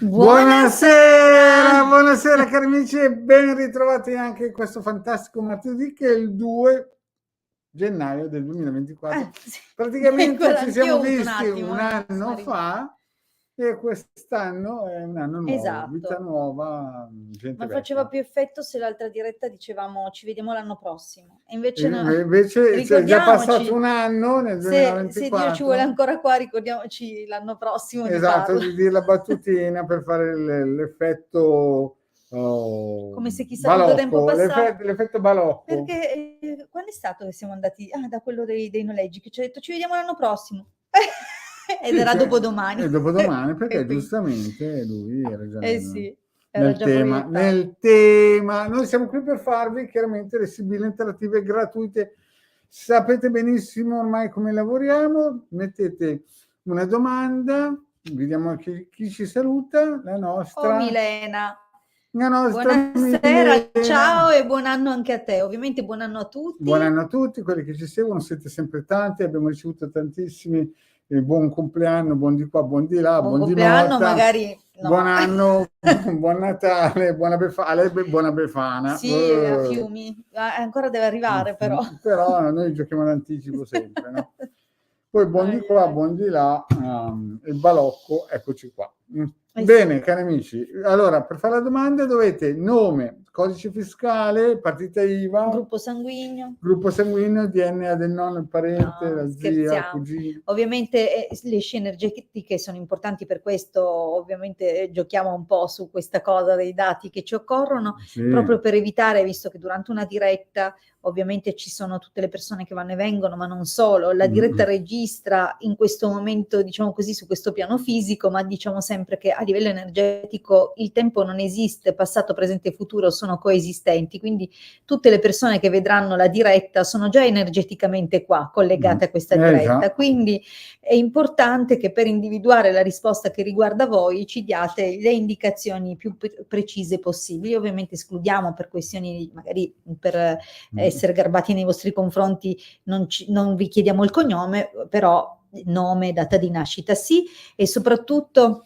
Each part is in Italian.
Buonasera, buonasera cari amici e ben ritrovati anche in questo fantastico martedì che è il 2 gennaio del 2024. Sì. Praticamente Guarda, ci siamo anch'io ho avuto un visti attimo, un anno Mario. fa e quest'anno è un anno nuovo, Esatto. vita nuova, gente Ma vecchia. faceva più effetto se l'altra diretta dicevamo ci vediamo l'anno prossimo. E invece no, Invece c'è già passato ricordiamoci, un anno nel se Dio 2024. ci vuole ancora qua, ricordiamoci l'anno prossimo di Esatto, farlo. di dire la battutina per fare l'effetto Come se chissà quanto tempo balocco, passato. l'effetto balocco. Perché quando è stato che siamo andati? Da quello dei noleggi, che ci ha detto ci vediamo l'anno prossimo. Ed Sì, era cioè, dopodomani. e dopodomani, perché E quindi- giustamente lui era già sì, era nel già tema. proiettato. Nel tema. Noi siamo qui per farvi chiaramente le sigle interattive gratuite. Sapete benissimo ormai come lavoriamo. Mettete una domanda, vediamo chi ci saluta, la Oh nostra Milena, Buonasera, buonasera, ciao e buon anno anche a te. Ovviamente buon anno a tutti. Buon anno a tutti, quelli che ci seguono, siete sempre tanti, abbiamo ricevuto tantissimi, buon compleanno, buon di qua, buon di là, buon di compleanno, morta, magari no. buon anno, buon Natale, buona Befana, buona Befana. Sì, a Fiumi, ancora deve arrivare però. Però noi giochiamo d'anticipo sempre, no? Poi buon di qua, buon di là, il balocco, eccoci qua. Bene, sì. cari amici, allora per fare la domanda dovete nome, codice fiscale, partita IVA, Gruppo sanguigno, DNA del nonno, il parente, no, la zia, scherziamo. cugino. Ovviamente le scie energetiche sono importanti, per questo ovviamente giochiamo un po' su questa cosa dei dati che ci occorrono, Sì. proprio per evitare, visto che durante una diretta ovviamente ci sono tutte le persone che vanno e vengono, ma non solo, la diretta registra in questo momento, diciamo così, su questo piano fisico, ma diciamo sempre che a livello energetico il tempo non esiste, passato, presente e futuro sono coesistenti, quindi tutte le persone che vedranno la diretta sono già energeticamente qua, collegate a questa diretta, Già. quindi è importante che per individuare la risposta che riguarda voi ci diate le indicazioni più precise possibili. Ovviamente escludiamo, per questioni magari per essere garbati nei vostri confronti, non vi chiediamo il cognome, però nome, data di nascita sì, e soprattutto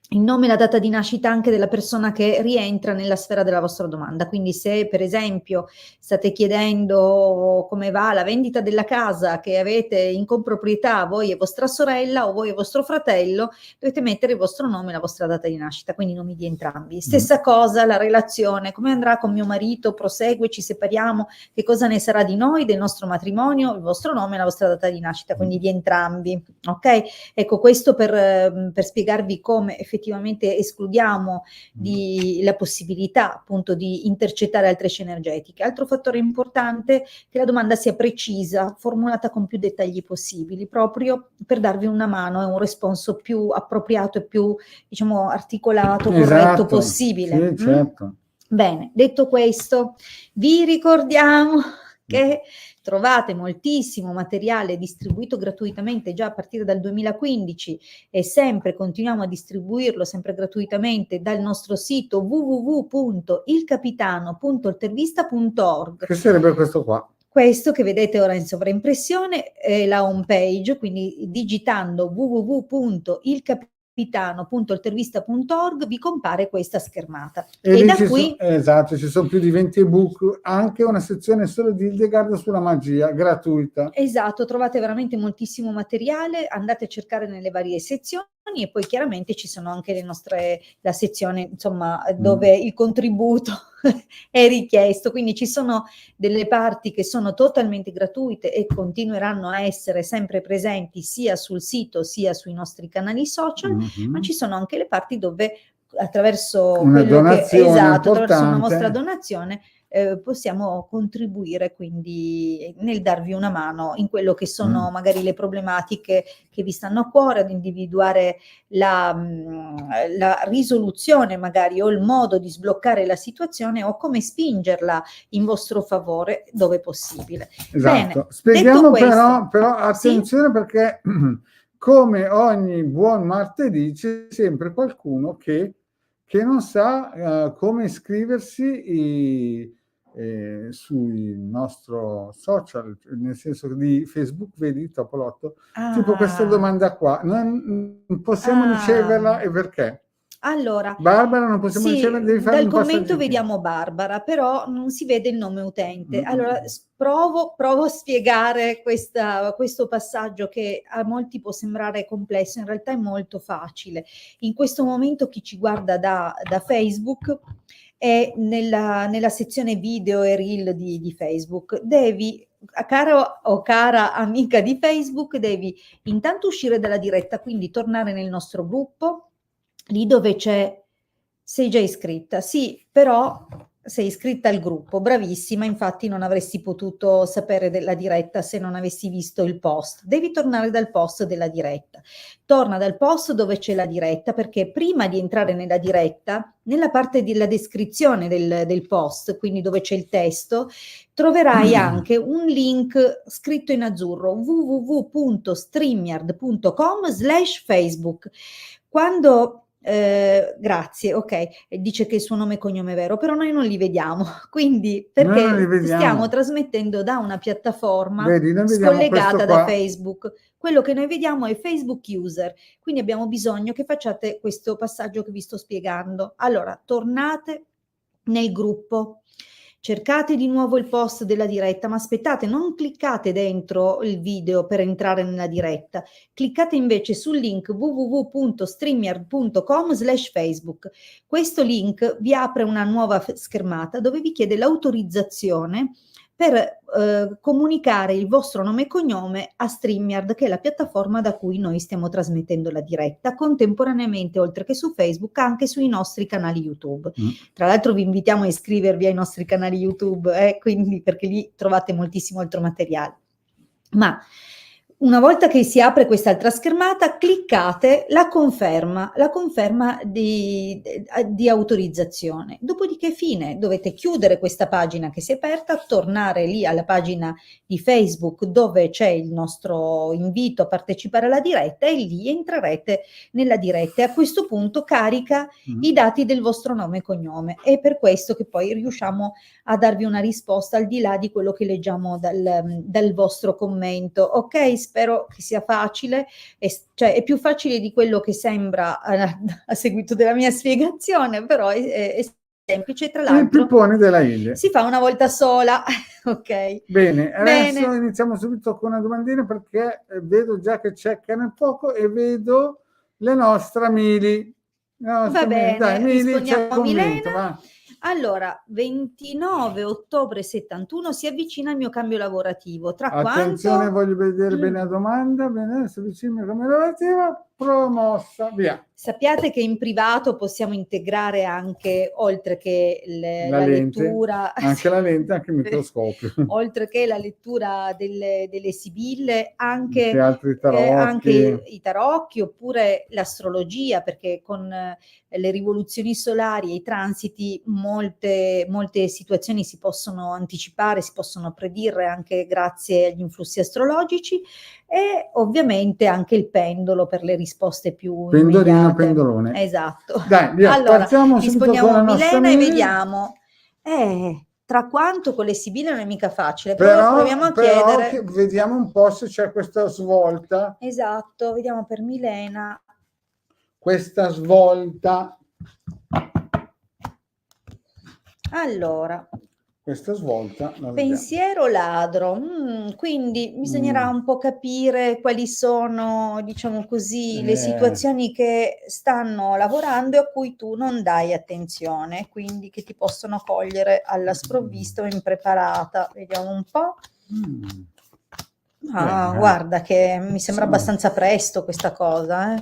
il nome e la data di nascita anche della persona che rientra nella sfera della vostra domanda. Quindi se per esempio state chiedendo come va la vendita della casa che avete in comproprietà voi e vostra sorella o voi e vostro fratello, dovete mettere il vostro nome e la vostra data di nascita, quindi i nomi di entrambi. Stessa cosa la relazione, come andrà con mio marito, prosegue, ci separiamo, che cosa ne sarà di noi, del nostro matrimonio, il vostro nome e la vostra data di nascita, quindi di entrambi, ok? Ecco, questo per spiegarvi come effettivamente escludiamo la possibilità appunto di intercettare altre scie energetiche. Altro fattore importante è che la domanda sia precisa, formulata con più dettagli possibili, proprio per darvi una mano e un responso più appropriato e più, diciamo, articolato, corretto possibile. Sì, certo. Bene, detto questo, vi ricordiamo che trovate moltissimo materiale distribuito gratuitamente già a partire dal 2015 e sempre continuiamo a distribuirlo sempre gratuitamente dal nostro sito www.ilcapitano.intervista.org. Che sarebbe questo qua? Questo che vedete ora in sovraimpressione è la home page, quindi digitando www.ilcapitano.intervista.org vi compare questa schermata. E da qui esatto, ci sono più di 20 ebook, anche una sezione solo di Hildegard sulla magia, gratuita. Esatto, trovate veramente moltissimo materiale, andate a cercare nelle varie sezioni e poi chiaramente ci sono anche la sezione insomma dove il contributo è richiesto, quindi ci sono delle parti che sono totalmente gratuite e continueranno a essere sempre presenti sia sul sito sia sui nostri canali social, ma ci sono anche le parti dove attraverso una donazione attraverso una vostra importante. donazione possiamo contribuire quindi nel darvi una mano in quello che sono magari le problematiche che vi stanno a cuore, ad individuare la risoluzione magari o il modo di sbloccare la situazione o come spingerla in vostro favore dove possibile. Esatto. Bene, Spieghiamo questo, però attenzione, sì? Perché come ogni buon martedì c'è sempre qualcuno che non sa come iscriversi sul nostro social, nel senso di Facebook, vedi Topolotto, tipo questa domanda qua, non possiamo riceverla e perché? Allora, Barbara non possiamo sì, ricevere, devi fare dal un commento passaggio. vediamo Barbara, però non si vede il nome utente. Mm, Allora, provo a spiegare questo passaggio che a molti può sembrare complesso, in realtà è molto facile. In questo momento chi ci guarda da Facebook è nella sezione video e reel di Facebook. Devi, caro o cara amica di Facebook, devi intanto uscire dalla diretta, quindi tornare nel nostro gruppo, lì dove c'è, sei già iscritta, sì, però sei iscritta al gruppo, bravissima, infatti non avresti potuto sapere della diretta se non avessi visto il post. Devi tornare dal post della diretta. Torna dal post dove c'è la diretta, perché prima di entrare nella diretta, nella parte della descrizione del post, quindi dove c'è il testo, troverai anche un link scritto in azzurro, www.streamyard.com/Facebook. Quando grazie, ok, dice che il suo nome e cognome è vero, però noi non li vediamo, quindi Noi non li perché vediamo. stiamo trasmettendo da una piattaforma Vedi, noi vediamo scollegata questo da qua. Facebook. Quello che noi vediamo è Facebook User, quindi abbiamo bisogno che facciate questo passaggio che vi sto spiegando. Allora, tornate nel gruppo, cercate di nuovo il post della diretta, ma aspettate, non cliccate dentro il video per entrare nella diretta, cliccate invece sul link www.streamyard.com/Facebook. Questo link vi apre una nuova schermata dove vi chiede l'autorizzazione per comunicare il vostro nome e cognome a StreamYard, che è la piattaforma da cui noi stiamo trasmettendo la diretta, contemporaneamente, oltre che su Facebook, anche sui nostri canali YouTube. Tra l'altro vi invitiamo a iscrivervi ai nostri canali YouTube, quindi, perché lì trovate moltissimo altro materiale. Ma una volta che si apre quest'altra schermata, cliccate la conferma di autorizzazione. Dopodiché fine, dovete chiudere questa pagina che si è aperta, tornare lì alla pagina di Facebook dove c'è il nostro invito a partecipare alla diretta e lì entrerete nella diretta e a questo punto carica i dati del vostro nome e cognome. È per questo che poi riusciamo a darvi una risposta al di là di quello che leggiamo dal vostro commento. Ok, spero che sia facile, cioè è più facile di quello che sembra a seguito della mia spiegazione, però è semplice, tra l'altro. Il pippone della Ile. Si fa una volta sola, ok. Bene, adesso iniziamo subito con una domandina perché vedo già che c'è carne e fuoco e vedo le nostre Mili. Va bene, dai, Mili, c'è rispondiamo a Milena. Allora, 29 ottobre 71 si avvicina il mio cambio lavorativo. Tra attenzione, quanto? voglio vedere bene la domanda. Bene, si avvicina il mio cambio lavorativo. Promossa, via. Sappiate che in privato possiamo integrare anche, oltre che la lente, lettura, anche la lente, anche il microscopio. oltre che la lettura delle sibille, anche i tarocchi oppure l'astrologia, perché con le rivoluzioni solari e i transiti molte situazioni si possono anticipare, si possono predire anche grazie agli influssi astrologici, e ovviamente anche il pendolo per le risposte più immediate. Pendolone. Esatto. Dai, via, allora, partiamo rispondiamo con a la Milena e vediamo. Tra quanto con le sibille non è mica facile, però proviamo a chiedere. Vediamo un po' se c'è questa svolta. Esatto, vediamo per Milena. Questa svolta. Allora, questa svolta. Pensiero ladro, quindi bisognerà un po' capire quali sono, diciamo così, le situazioni che stanno lavorando e a cui tu non dai attenzione, quindi che ti possono cogliere alla sprovvista o impreparata. Vediamo un po'. Guarda che mi sembra abbastanza presto questa cosa,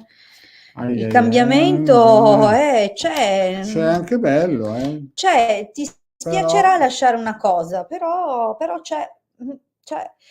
Il cambiamento c'è. C'è anche bello, C'è, ti spiacerà lasciare una cosa, però c'è.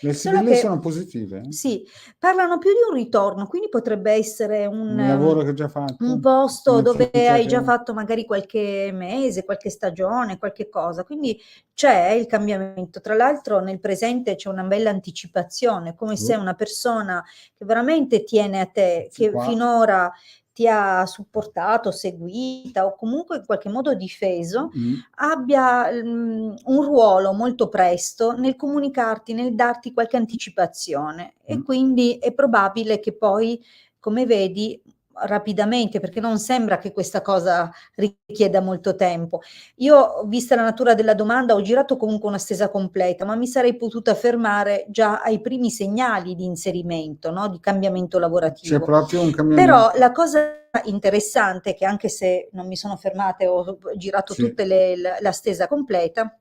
Le sibille sono positive? Sì, parlano più di un ritorno, quindi potrebbe essere un lavoro che hai già fatto, un posto dove hai già fatto magari qualche mese, qualche stagione, qualche cosa, quindi c'è il cambiamento. Tra l'altro nel presente c'è una bella anticipazione, come se una persona che veramente tiene a te, che finora ti ha supportato, seguita o comunque in qualche modo difeso, abbia un ruolo molto presto nel comunicarti, nel darti qualche anticipazione, e quindi è probabile che poi, come vedi, rapidamente, perché non sembra che questa cosa richieda molto tempo. Io, vista la natura della domanda, ho girato comunque una stesa completa, ma mi sarei potuta fermare già ai primi segnali di inserimento, no? Di cambiamento C'è lavorativo. proprio un Però cambiamento. la cosa interessante, che anche se non mi sono fermata e ho girato Sì. tutte la stesa completa,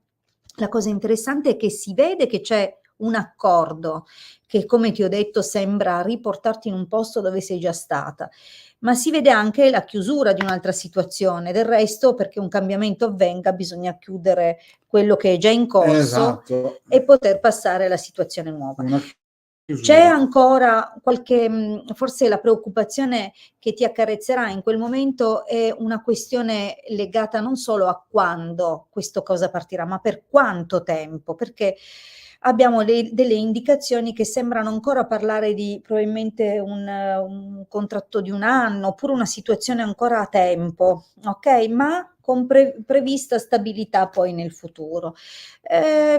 la cosa interessante è che si vede che c'è un accordo che, come ti ho detto, sembra riportarti in un posto dove sei già stata, ma si vede anche la chiusura di un'altra situazione. Del resto, perché un cambiamento avvenga, bisogna chiudere quello che è già in corso Esatto. e poter passare alla situazione nuova. Una C'è chiusura. ancora qualche, forse la preoccupazione che ti accarezzerà in quel momento è una questione legata non solo a quando questo cosa partirà, ma per quanto tempo, perché abbiamo delle indicazioni che sembrano ancora parlare di probabilmente un contratto di 1 anno, oppure una situazione ancora a tempo, ok? Ma con prevista stabilità poi nel futuro.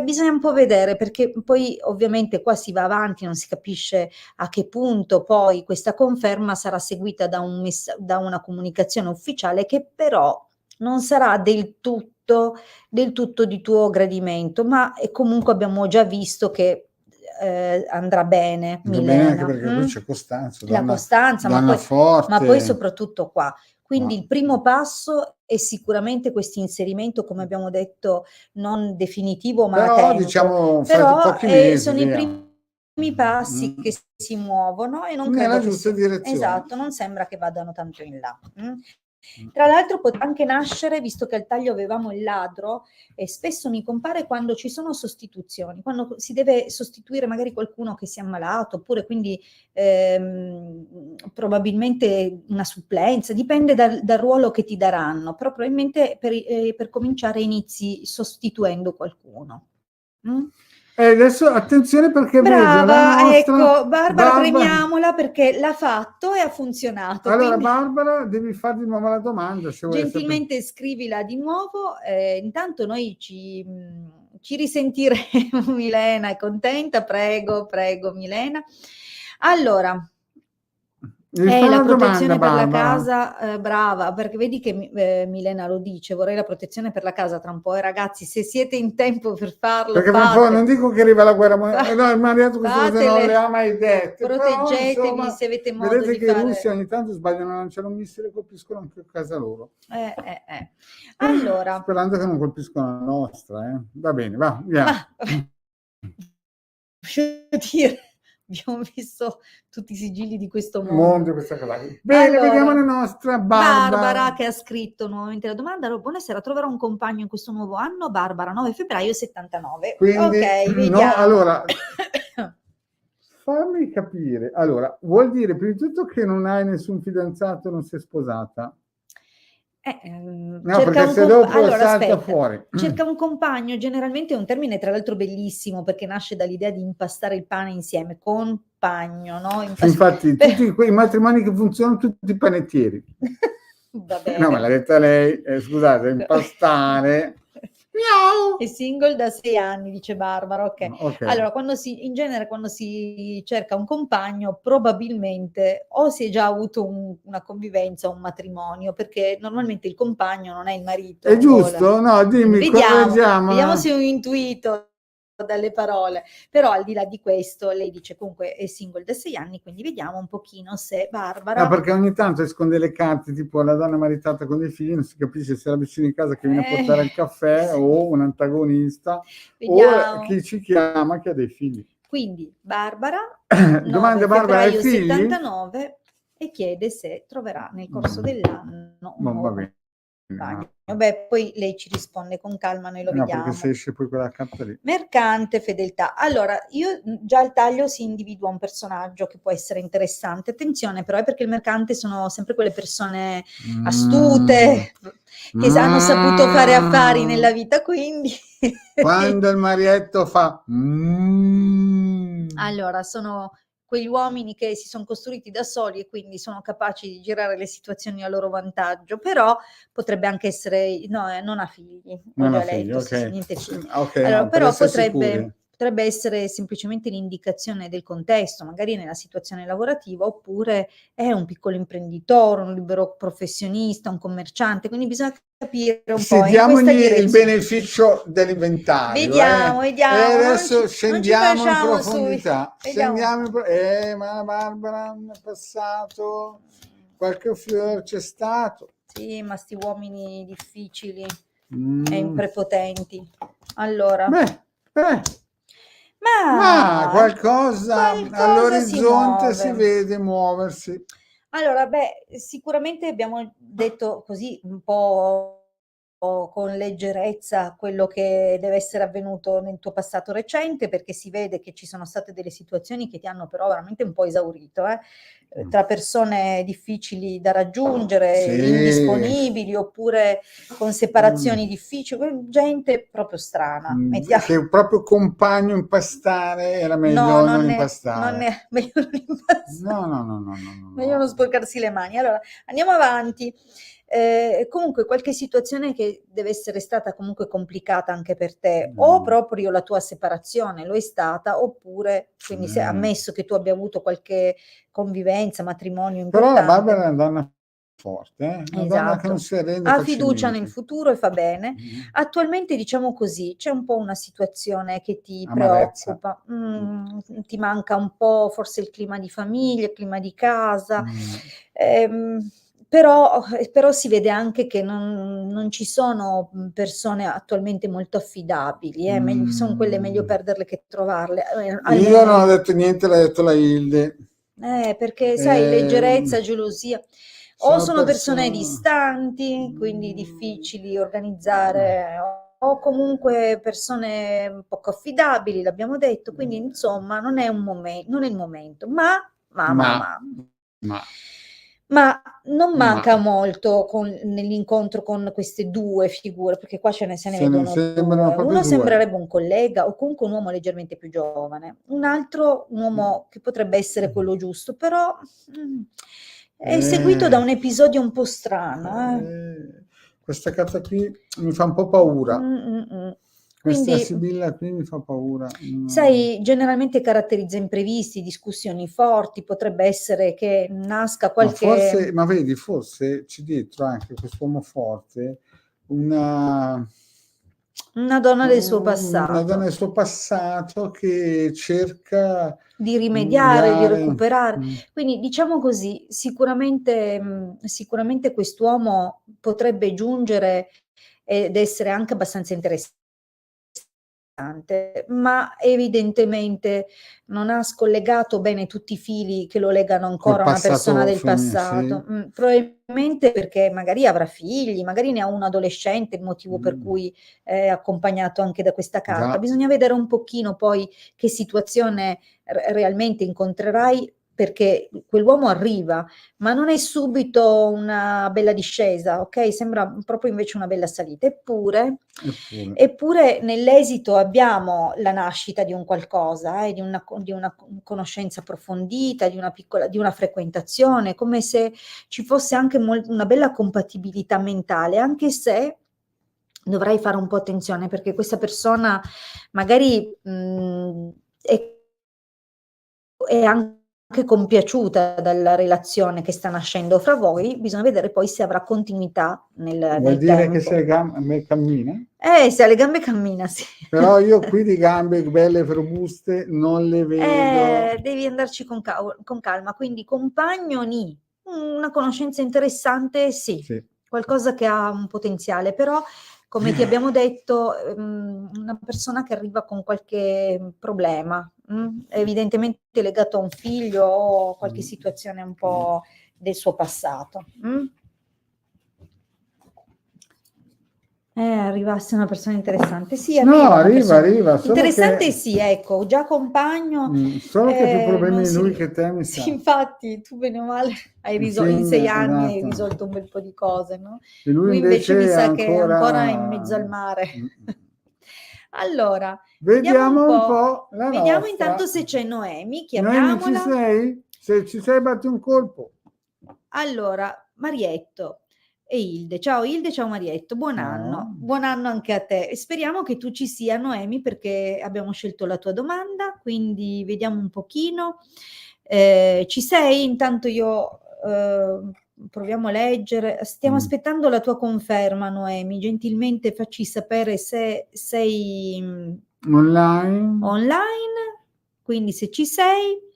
Bisogna un po' vedere, perché poi ovviamente qua si va avanti, non si capisce a che punto poi questa conferma sarà seguita da una comunicazione ufficiale, che però non sarà del tutto di tuo gradimento, ma comunque abbiamo già visto che andrà bene, Va bene anche Milena. perché qui c'è Costanza, La costanza, ma donna poi forte. soprattutto qua. Quindi No. il primo passo è sicuramente questo inserimento, come abbiamo detto, non definitivo ma a Però tempo. diciamo fra Però pochi mesi, sono i via. primi passi che si muovono e non Nella credo che giusta direzione. esatto, non sembra che vadano tanto in là. Tra l'altro potrà anche nascere, visto che al taglio avevamo il ladro, e spesso mi compare quando ci sono sostituzioni, quando si deve sostituire magari qualcuno che si è ammalato, oppure quindi probabilmente una supplenza, dipende dal ruolo che ti daranno, però probabilmente per cominciare inizi sostituendo qualcuno. E adesso attenzione perché vedo la Brava, nostra ecco, Barbara premiamola perché l'ha fatto e ha funzionato. Allora, Quindi Barbara, devi fare di nuovo la domanda se vuoi sapere. gentilmente scrivila di nuovo, intanto noi ci risentiremo. Milena è contenta, prego, prego Milena. Allora, Devi fare la una domanda, protezione per la Barbara. casa, brava, perché vedi che Milena lo dice, vorrei la protezione per la casa tra un po', ragazzi, se siete in tempo per farlo, Perché fra un po' non dico che arriva la guerra mondiale, no, il mariato queste cose non le ha mai dette, però proteggetevi insomma, se avete modo vedete di che i fare. russi ogni tanto sbagliano a lanciare un missile e colpiscono anche a casa loro. Allora, sperando che non colpiscono la nostra, va bene, va, via. ma voglio dire, abbiamo visto tutti i sigilli di questo mondo. Questa cosa. Bene, Allora, vediamo la nostra Barbara che ha scritto nuovamente la domanda. Allora, buonasera, troverò un compagno in questo nuovo anno? Barbara, 9 febbraio 79. Quindi, ok, vediamo. no, allora, fammi capire. Allora, vuol dire prima di tutto che non hai nessun fidanzato, non sei sposata? No, perché se dopo allora, salta aspetta, fuori. cerca un compagno, generalmente è un termine tra l'altro bellissimo perché nasce dall'idea di impastare il pane insieme, compagno, no? Infatti, tutti quei matrimoni che funzionano, tutti panettieri. Va bene. No, me l'ha detta lei, scusate, impastare. È single da 6 anni, dice Barbara, ok. Okay. Allora, in genere quando si cerca un compagno, probabilmente o si è già avuto una convivenza, un matrimonio, perché normalmente il compagno non è il marito. È giusto? No, dimmi, Vediamo se ho intuito dalle parole, però al di là di questo lei dice comunque è single da 6 anni, quindi vediamo un pochino se Barbara... No, perché ogni tanto escono delle carte tipo la donna maritata con dei figli, non si capisce se è la vicina di casa che viene a portare il caffè o un antagonista vediamo. o chi ci chiama che ha dei figli. Quindi Barbara, Domanda, Barbara, hai figli? 79, e chiede se troverà nel corso dell'anno un nuovo compagno. Vabbè, poi lei ci risponde con calma, noi lo vediamo. Perché se esce poi quella carta lì. Mercante, fedeltà. Allora, io già al taglio si individua un personaggio che può essere interessante. Attenzione però, perché il mercante sono sempre quelle persone astute, che hanno saputo fare affari nella vita, quindi... Quando il marietto fa... Allora, sono quegli uomini che si sono costruiti da soli e quindi sono capaci di girare le situazioni a loro vantaggio, però potrebbe anche essere, no, non ha figli, Non ha ho figli, letto, ok. niente figli. Ok, Allora, no, per però essere sicuri. potrebbe essere semplicemente l'indicazione del contesto, magari nella situazione lavorativa, oppure è un piccolo imprenditore, un libero professionista, un commerciante, quindi bisogna capire un Sì, po' in questa diamogli il direzione. beneficio dell'inventario. Vediamo, E vediamo, adesso non ci scendiamo in facciamo profondità. vediamo. Ma Barbara nel passato qualche fiore c'è stato. Sì, ma sti uomini difficili e Mm. prepotenti. Allora, Beh, ma qualcosa si all'orizzonte si muove. vede muoversi. Allora, beh, sicuramente abbiamo detto così un po' con leggerezza quello che deve essere avvenuto nel tuo passato recente, perché si vede che ci sono state delle situazioni che ti hanno però veramente un po' esaurito, tra persone difficili da raggiungere, Sì. indisponibili, oppure con separazioni difficili, gente proprio strana. Che proprio compagno impastare era meglio No, non non impastare. è meglio non impastare. No. Meglio non sporcarsi le mani. Allora, andiamo avanti. Comunque qualche situazione che deve essere stata comunque complicata anche per te, o proprio la tua separazione lo è stata, oppure quindi se ammesso che tu abbia avuto qualche convivenza, matrimonio Però la Barbara è importante. una donna forte, una donna che non si arrende Ha fiducia nel facilmente. futuro e fa bene. Attualmente, diciamo così, c'è un po' una situazione che ti Amarezza. preoccupa, ti manca un po' forse il clima di famiglia, il clima di casa, però si vede anche che non ci sono, persone attualmente molto affidabili, son quelle meglio perderle che trovarle, Io non ho almeno detto niente, l'ha detto la Hilde. perché sai, leggerezza, Ehm, gelosia, o sono sono persone persone... distanti, quindi difficili organizzare, o comunque persone poco affidabili, l'abbiamo detto, quindi insomma non è il momento, ma non manca molto nell'incontro con queste due figure, perché qua se ne vedono sembrano due. proprio Uno due. sembrerebbe un collega o comunque un uomo leggermente più giovane, un altro un uomo che potrebbe essere quello giusto, però è seguito da un episodio un po' strano. Questa carta qui mi fa un po' paura. Questa Quindi, Sibilla qui mi fa paura. sai, generalmente caratterizza imprevisti, discussioni forti, potrebbe essere che nasca qualche... Ma vedi, forse c'è dietro anche quest'uomo forte una donna del suo donna passato, del suo passato che cerca di rimediare, di magari recuperare. Quindi diciamo così, sicuramente quest'uomo potrebbe giungere ed essere anche abbastanza interessante, ma evidentemente non ha scollegato bene tutti i fili che lo legano col ancora a una persona passato del passato. Probabilmente perché magari avrà figli, magari ne ha un adolescente, il motivo per cui è accompagnato anche da questa carta. Già. Bisogna vedere un pochino poi che situazione realmente incontrerai, perché quell'uomo arriva, ma non è subito una bella discesa, ok? Sembra proprio invece una bella salita. Eppure nell'esito abbiamo la nascita di un qualcosa, di una conoscenza approfondita, di una frequentazione, come se ci fosse anche una bella compatibilità mentale, anche se dovrai fare un po' attenzione, perché questa persona magari è anche compiaciuta dalla relazione che sta nascendo fra voi, bisogna vedere poi se avrà continuità Vuol nel dire tempo. che se cammina? Se ha le gambe cammina, sì. Però io qui di gambe belle e robuste non le vedo. Devi andarci con calma, quindi compagno nì, una conoscenza interessante sì, qualcosa che ha un potenziale, però come ti abbiamo detto, una persona che arriva con qualche problema, evidentemente legato a un figlio o qualche situazione un po' del suo passato. Arrivasse una persona interessante. Sì, arriva, solo interessante che... sì, ecco, già compagno. Solo che più problemi Non di lui si... che te, mi sa. Sì, infatti, tu bene o male in 6 anni hai risolto un bel po' di cose, no? E lui invece mi invece sa che è ancora in ancora... mezzo al mare. Allora, Vediamo un po' po'. Vediamo intanto se c'è Noemi, Noemi, ci chiamiamola. sei? Se ci sei, batti un colpo. Allora, Marietto, e Ilde. Ciao Ilde, ciao Marietto, buon anno. Buon anno anche a te. E speriamo che tu ci sia, Noemi, perché abbiamo scelto la tua domanda, quindi vediamo un pochino. Ci sei? Intanto io proviamo a leggere. Stiamo aspettando la tua conferma, Noemi. Gentilmente facci sapere se sei online, quindi se ci sei.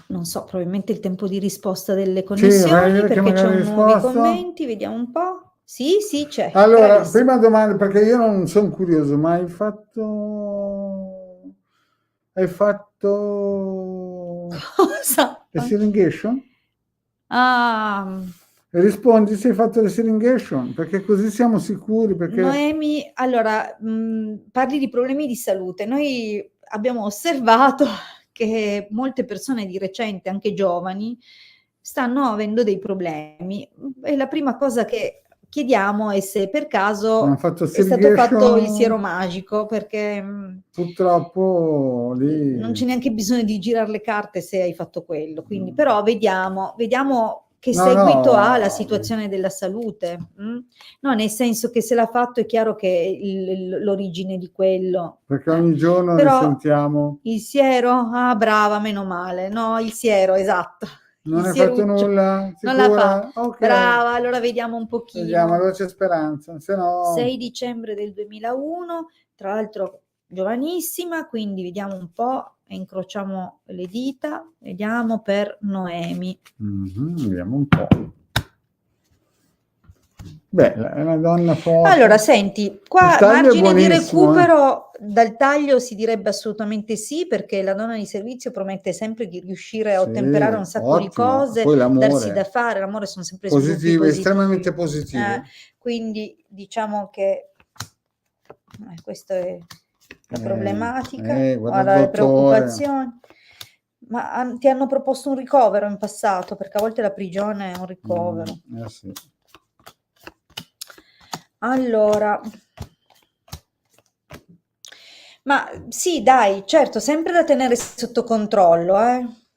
Non so, probabilmente il tempo di risposta delle connessioni, perché c'è nuovi commenti, vediamo un po'. Sì, c'è. Allora, bravissimo. prima domanda, perché io non sono curioso, ma hai fatto Cosa? le siringation? Ah, Rispondi se hai fatto le siringation, perché così siamo sicuri, perché Noemi, allora, parli di problemi di salute. Noi abbiamo osservato che molte persone di recente, anche giovani, stanno avendo dei problemi. E la prima cosa che chiediamo è se per caso hanno fatto è stato fatto il siringation. siero magico, perché Purtroppo lì non c'è neanche bisogno di girare le carte se hai fatto quello. Quindi, però vediamo che No, seguito no. ha la situazione della salute. No, nel senso che se l'ha fatto è chiaro che l'origine di quello. Perché ogni giorno ne Però sentiamo. il siero? Ah, brava, meno male. No, il siero, esatto. Non Il hai fatto sieruccio. nulla? Non l'ha Sicura? fatto. Ok. Brava, allora vediamo un Vediamo, allora pochino. c'è speranza. Se no... 6 dicembre del 2001, tra l'altro giovanissima, quindi vediamo un po', incrociamo le dita, vediamo per Noemi. Vediamo un po'. Beh, è una donna forte. Allora, senti, qua margine di recupero dal taglio si direbbe assolutamente sì, perché la donna di servizio promette sempre di riuscire a ottemperare un sacco di cose, poi darsi da fare, l'amore sono sempre sviluppi positivi, estremamente positivi. quindi diciamo che questa è la problematica, guarda le preoccupazioni. Ma ti hanno proposto un ricovero in passato, perché a volte la prigione è un ricovero. Sì. Allora, ma sì, dai, certo, sempre da tenere sotto controllo,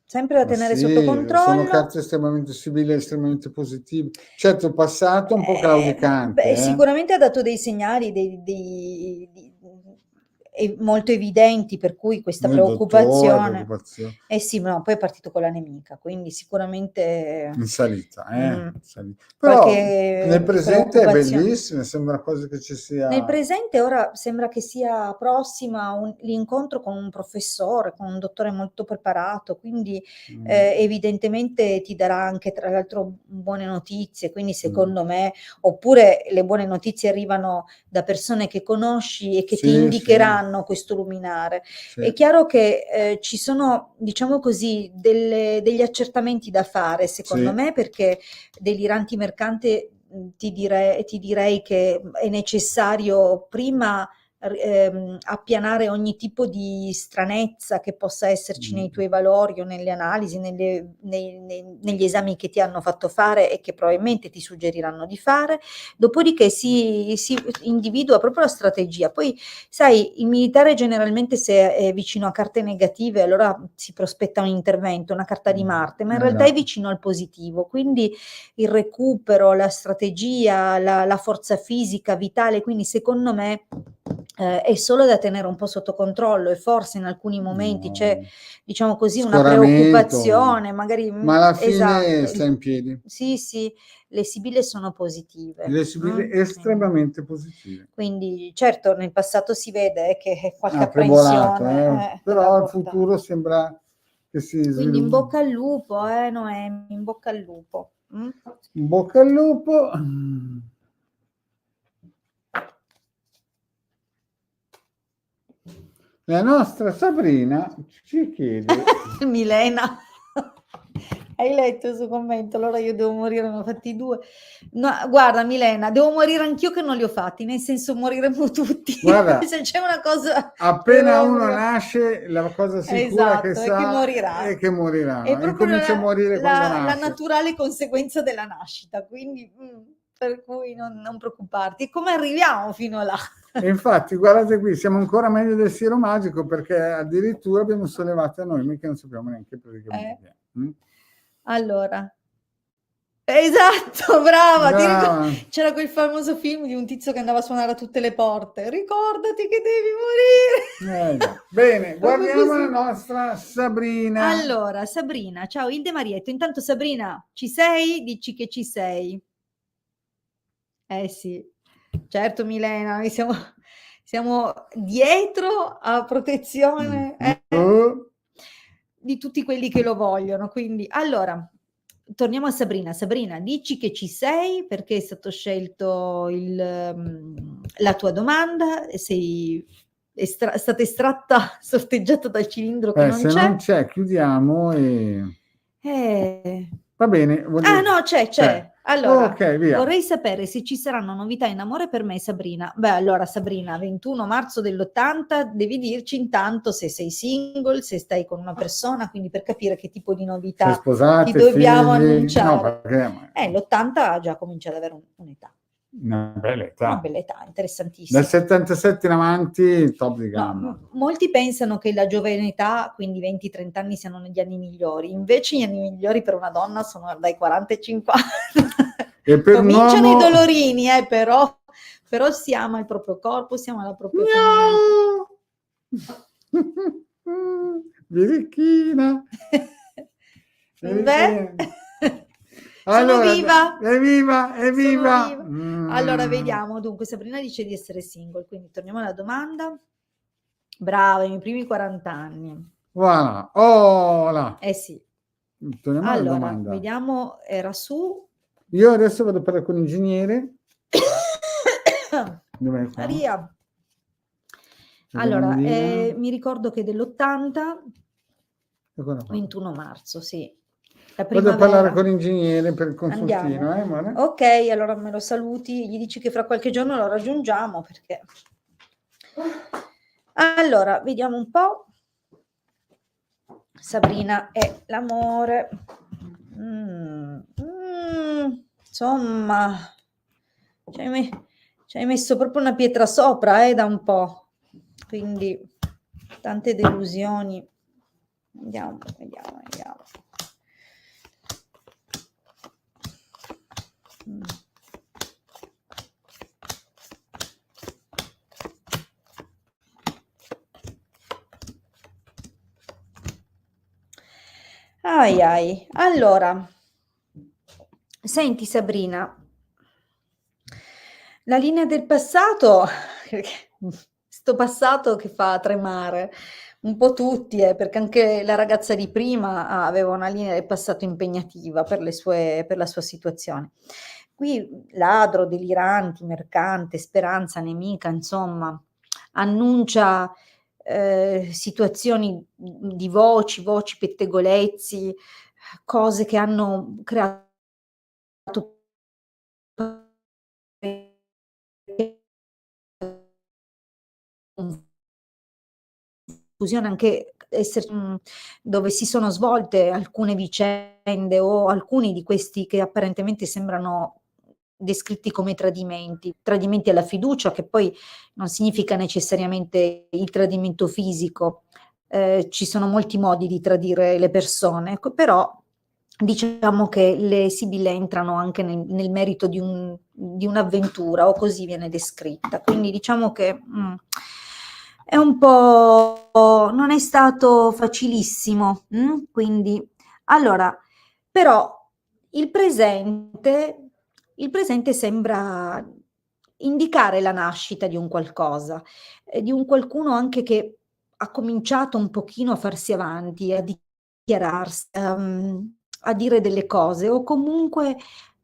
sempre da tenere sotto controllo. Sono carte estremamente sibili, estremamente positive. Certo, il passato è un po' claudicante. Sicuramente ha dato dei segnali molto evidenti, per cui questa preoccupazione. Sì, no, poi è partito con la nemica, quindi sicuramente in salita, Però nel presente è bellissimo, sembra quasi che ci sia. Nel presente ora sembra che sia prossima l'incontro con un professore, con un dottore molto preparato, quindi evidentemente ti darà anche tra l'altro buone notizie, quindi secondo me, oppure le buone notizie arrivano da persone che conosci e che ti indicheranno questo luminare. È chiaro che ci sono, diciamo così, degli accertamenti da fare, secondo me, perché deliranti mercante ti direi che è necessario prima appianare ogni tipo di stranezza che possa esserci nei tuoi valori o nelle analisi, negli esami che ti hanno fatto fare e che probabilmente ti suggeriranno di fare, dopodiché si individua proprio la strategia. Poi sai, il militare generalmente, se è vicino a carte negative, allora si prospetta un intervento, una carta di Marte, ma in realtà è vicino al positivo, quindi il recupero, la strategia, la forza fisica vitale, quindi secondo me è solo da tenere un po' sotto controllo, e forse in alcuni momenti c'è, diciamo così, una preoccupazione, magari, ma alla fine sta in piedi. Sì, le sibille sono positive. Le sibille estremamente positive. Quindi certo nel passato si vede che qualche apprensione, però il futuro sembra che si sviluppi. Quindi in bocca al lupo, Noemi, in bocca al lupo. In bocca al lupo. La nostra Sabrina ci chiede. Milena, hai letto il suo commento? Allora io devo morire, ne ho fatti 2. No, guarda Milena, devo morire anch'io che non li ho fatti, nel senso moriremo tutti. Guarda, se c'è una cosa... appena uno nasce, la cosa sicura che sa è che morirà. è che morirà. È proprio comincia a morire quando nasce. La naturale conseguenza della nascita, quindi per cui non preoccuparti. E come arriviamo fino là? E infatti, guardate qui, siamo ancora meglio del siero magico, perché addirittura abbiamo sollevato a noi che non sappiamo neanche praticamente. Allora. Esatto, brava, Brava. c'era quel famoso film di un tizio che andava a suonare a tutte le porte: "Ricordati che devi morire." Già. Bene, Proprio guardiamo la così. nostra Sabrina. Allora, Sabrina, ciao Ilde Marietto. Intanto Sabrina, ci sei? Dici che ci sei. Eh sì, certo Milena, noi siamo dietro a protezione, di tutti quelli che lo vogliono. Quindi allora, torniamo a Sabrina. Sabrina, dici che ci sei, perché è stato scelto la tua domanda, è stata estratta, sorteggiata dal cilindro che non Se non c'è. c'è, chiudiamo e... Eh. Va bene, Ah no, c'è. Allora, Ok, via. vorrei sapere se ci saranno novità in amore per me, Sabrina. Beh, allora Sabrina, 21 marzo dell'80, devi dirci intanto se sei single, se stai con una persona, quindi per capire che tipo di Sei novità ti sposate, dobbiamo figli? No, annunciare. perché L'80 già comincia ad avere un'età, una bella una età. bella età, Dal interessantissima. 77 in avanti, top di No, gamma. molti pensano che la giovane età, quindi 20-30 anni, siano gli anni migliori. Invece gli anni migliori per una donna sono dai 40 ai 50. E per un Cominciano i uomo... dolorini, però si ama il proprio corpo, si ama la propria Miau! Birichina. Beh, sono Allora, viva! evviva, Sono evviva! viva. Allora vediamo, dunque Sabrina dice di essere single, quindi torniamo alla domanda. Brava, i miei primi 40 anni. Voilà, oh là. Eh sì. Torniamo alla Allora, domanda. vediamo, era su... Io adesso vado a parlare con l'ingegnere. Dov'è qua? Maria. La Allora, domandina. mi ricordo che dell'80, Eccola qua. 21 marzo, sì. La Vado a parlare primavera. con l'ingegnere per il Andiamo. consultino, amore? Ok, allora me lo saluti, gli dici che fra qualche giorno lo raggiungiamo perché... Allora, vediamo un po'. Sabrina è l'amore. Insomma, ci hai messo proprio una pietra sopra, da un po'. Quindi, tante delusioni. Vediamo. Ai. Allora, senti Sabrina, la linea del passato, sto passato che fa tremare un po' tutti, perché anche la ragazza di prima aveva una linea del passato impegnativa per la sua situazione. Qui ladro, deliranti, mercante, speranza, nemica, insomma, annuncia situazioni di voci, pettegolezzi, cose che hanno creato confusione, anche dove si sono svolte alcune vicende o alcuni di questi che apparentemente sembrano descritti come tradimenti alla fiducia, che poi non significa necessariamente il tradimento fisico. Ci sono molti modi di tradire le persone, però diciamo che le sibille entrano anche nel merito di un'avventura, o così viene descritta. Quindi diciamo che è un po', non è stato facilissimo. Quindi, allora, però il presente sembra indicare la nascita di un qualcosa, di un qualcuno anche che ha cominciato un pochino a farsi avanti, a dichiararsi, a dire delle cose, o comunque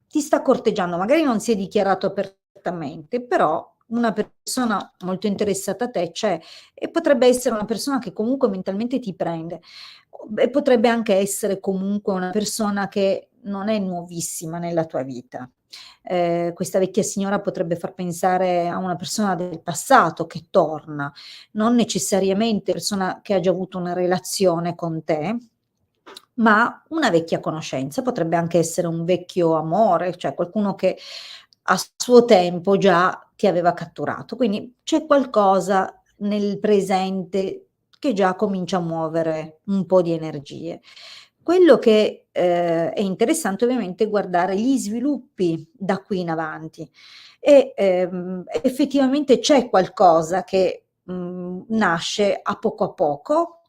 ti sta corteggiando. Magari non si è dichiarato apertamente, però una persona molto interessata a te c'è, e potrebbe essere una persona che comunque mentalmente ti prende, e potrebbe anche essere comunque una persona che non è nuovissima nella tua vita. Questa vecchia signora potrebbe far pensare a una persona del passato che torna, non necessariamente persona che ha già avuto una relazione con te, ma una vecchia conoscenza. Potrebbe anche essere un vecchio amore, cioè qualcuno che a suo tempo già ti aveva catturato. Quindi c'è qualcosa nel presente che già comincia a muovere un po' di energie. Quello che è interessante ovviamente è guardare gli sviluppi da qui in avanti e effettivamente c'è qualcosa che nasce a poco,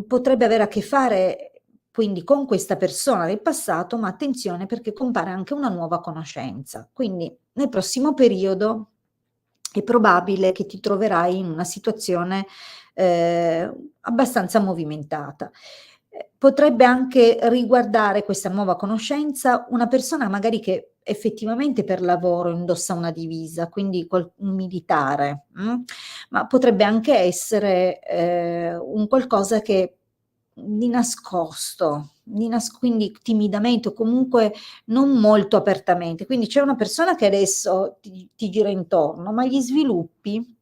potrebbe avere a che fare quindi con questa persona del passato, ma attenzione perché compare anche una nuova conoscenza. Quindi nel prossimo periodo è probabile che ti troverai in una situazione abbastanza movimentata. Potrebbe anche riguardare questa nuova conoscenza una persona magari che effettivamente per lavoro indossa una divisa, quindi un militare, ma potrebbe anche essere un qualcosa che di nascosto, quindi timidamente o comunque non molto apertamente. Quindi c'è una persona che adesso ti gira intorno, ma gli sviluppi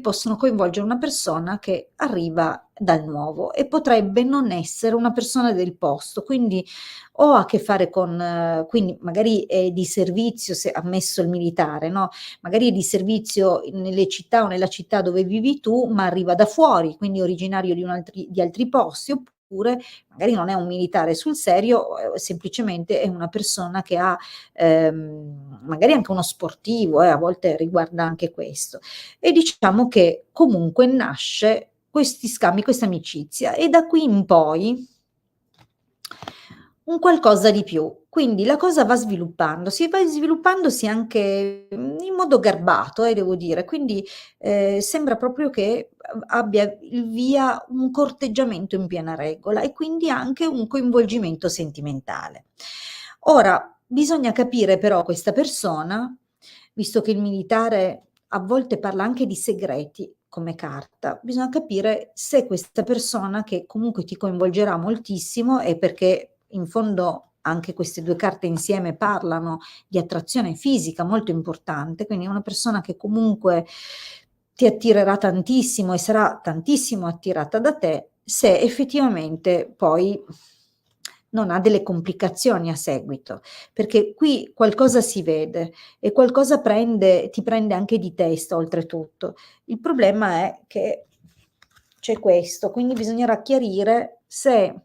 possono coinvolgere una persona che arriva dal nuovo e potrebbe non essere una persona del posto, quindi o ha a che fare con, quindi magari è di servizio, se ammesso il militare, no? Magari è di servizio nelle città o nella città dove vivi tu, ma arriva da fuori, quindi originario di altri posti, oppure magari non è un militare sul serio, semplicemente è una persona che ha magari anche uno sportivo, a volte riguarda anche questo. E diciamo che comunque nasce questi scambi, questa amicizia e da qui in poi un qualcosa di più. Quindi la cosa va sviluppandosi anche in modo garbato, devo dire. Quindi sembra proprio che abbia il via un corteggiamento in piena regola e quindi anche un coinvolgimento sentimentale. Ora, bisogna capire però questa persona, visto che il militare a volte parla anche di segreti come carta, bisogna capire se questa persona che comunque ti coinvolgerà moltissimo è perché in fondo anche queste due carte insieme parlano di attrazione fisica molto importante, quindi è una persona che comunque ti attirerà tantissimo e sarà tantissimo attirata da te se effettivamente poi non ha delle complicazioni a seguito, perché qui qualcosa si vede e qualcosa ti prende anche di testa oltretutto. Il problema è che c'è questo, quindi bisognerà chiarire se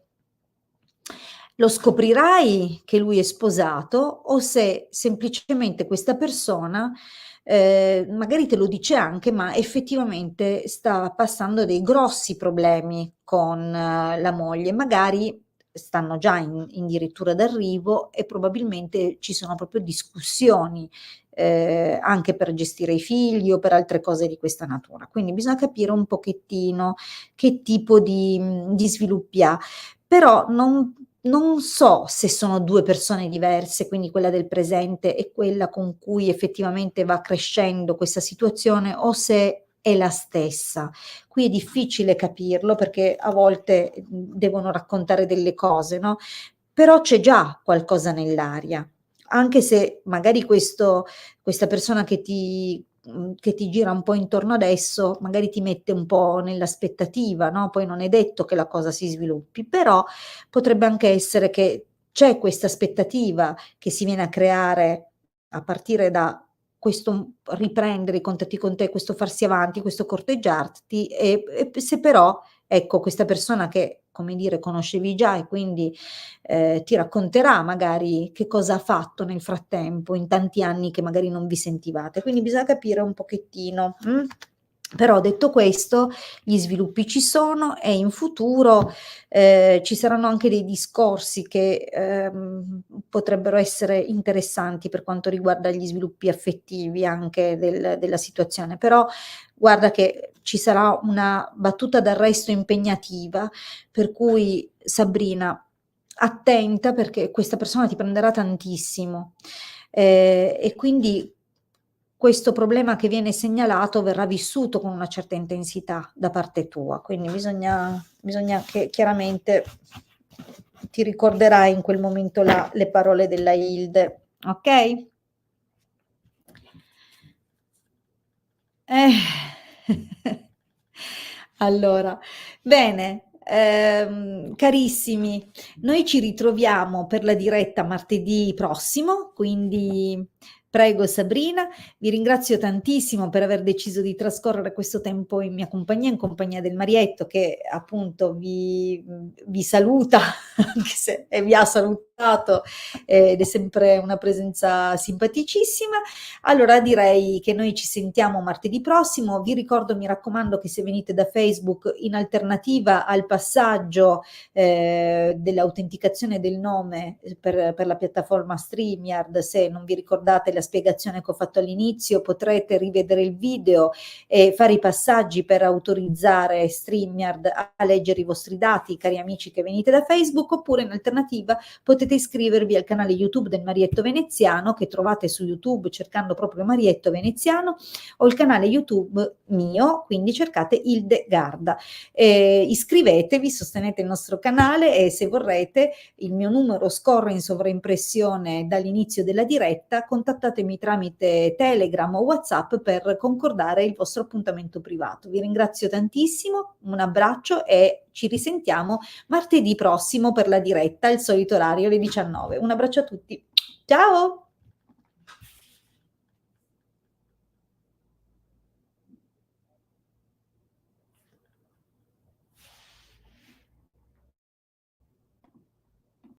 lo scoprirai che lui è sposato o se semplicemente questa persona magari te lo dice anche, ma effettivamente sta passando dei grossi problemi con la moglie, magari stanno già addirittura d'arrivo e probabilmente ci sono proprio discussioni anche per gestire i figli o per altre cose di questa natura. Quindi bisogna capire un pochettino che tipo di sviluppi ha, però non so se sono due persone diverse, quindi quella del presente e quella con cui effettivamente va crescendo questa situazione, o se è la stessa. Qui è difficile capirlo perché a volte devono raccontare delle cose, no? Però c'è già qualcosa nell'aria, anche se magari questa persona che ti gira un po' intorno adesso, magari ti mette un po' nell'aspettativa, no? Poi non è detto che la cosa si sviluppi, però potrebbe anche essere che c'è questa aspettativa che si viene a creare a partire da questo riprendere i contatti con te, questo farsi avanti, questo corteggiarti e se però, ecco, questa persona che, come dire, conoscevi già e quindi ti racconterà magari che cosa ha fatto nel frattempo, in tanti anni che magari non vi sentivate. Quindi bisogna capire un pochettino. Però detto questo, gli sviluppi ci sono e in futuro ci saranno anche dei discorsi che potrebbero essere interessanti per quanto riguarda gli sviluppi affettivi anche della situazione. Però guarda che ci sarà una battuta d'arresto impegnativa, per cui Sabrina, attenta perché questa persona ti prenderà tantissimo e quindi questo problema che viene segnalato verrà vissuto con una certa intensità da parte tua, quindi bisogna che chiaramente ti ricorderai in quel momento là le parole della Hilde, ok? Allora, bene, carissimi, noi ci ritroviamo per la diretta martedì prossimo, quindi Prego Sabrina, vi ringrazio tantissimo per aver deciso di trascorrere questo tempo in mia compagnia, in compagnia del Marietto che appunto vi saluta, anche se vi ha salutato, ed è sempre una presenza simpaticissima. Allora direi che noi ci sentiamo martedì prossimo. Vi ricordo, mi raccomando, che se venite da Facebook, in alternativa al passaggio dell'autenticazione del nome per la piattaforma StreamYard, se non vi ricordate la spiegazione che ho fatto all'inizio, potrete rivedere il video e fare i passaggi per autorizzare StreamYard a leggere i vostri dati, cari amici che venite da Facebook, oppure in alternativa potete iscrivervi al canale YouTube del Marietto Veneziano, che trovate su YouTube cercando proprio Marietto Veneziano, o il canale YouTube mio, quindi cercate Ilde Garda. Iscrivetevi, sostenete il nostro canale, e se vorrete il mio numero scorre in sovraimpressione dall'inizio della diretta, contattatemi tramite Telegram o WhatsApp per concordare il vostro appuntamento privato. Vi ringrazio tantissimo, un abbraccio e ci risentiamo martedì prossimo per la diretta, il solito orario, le 19. Un abbraccio a tutti. Ciao!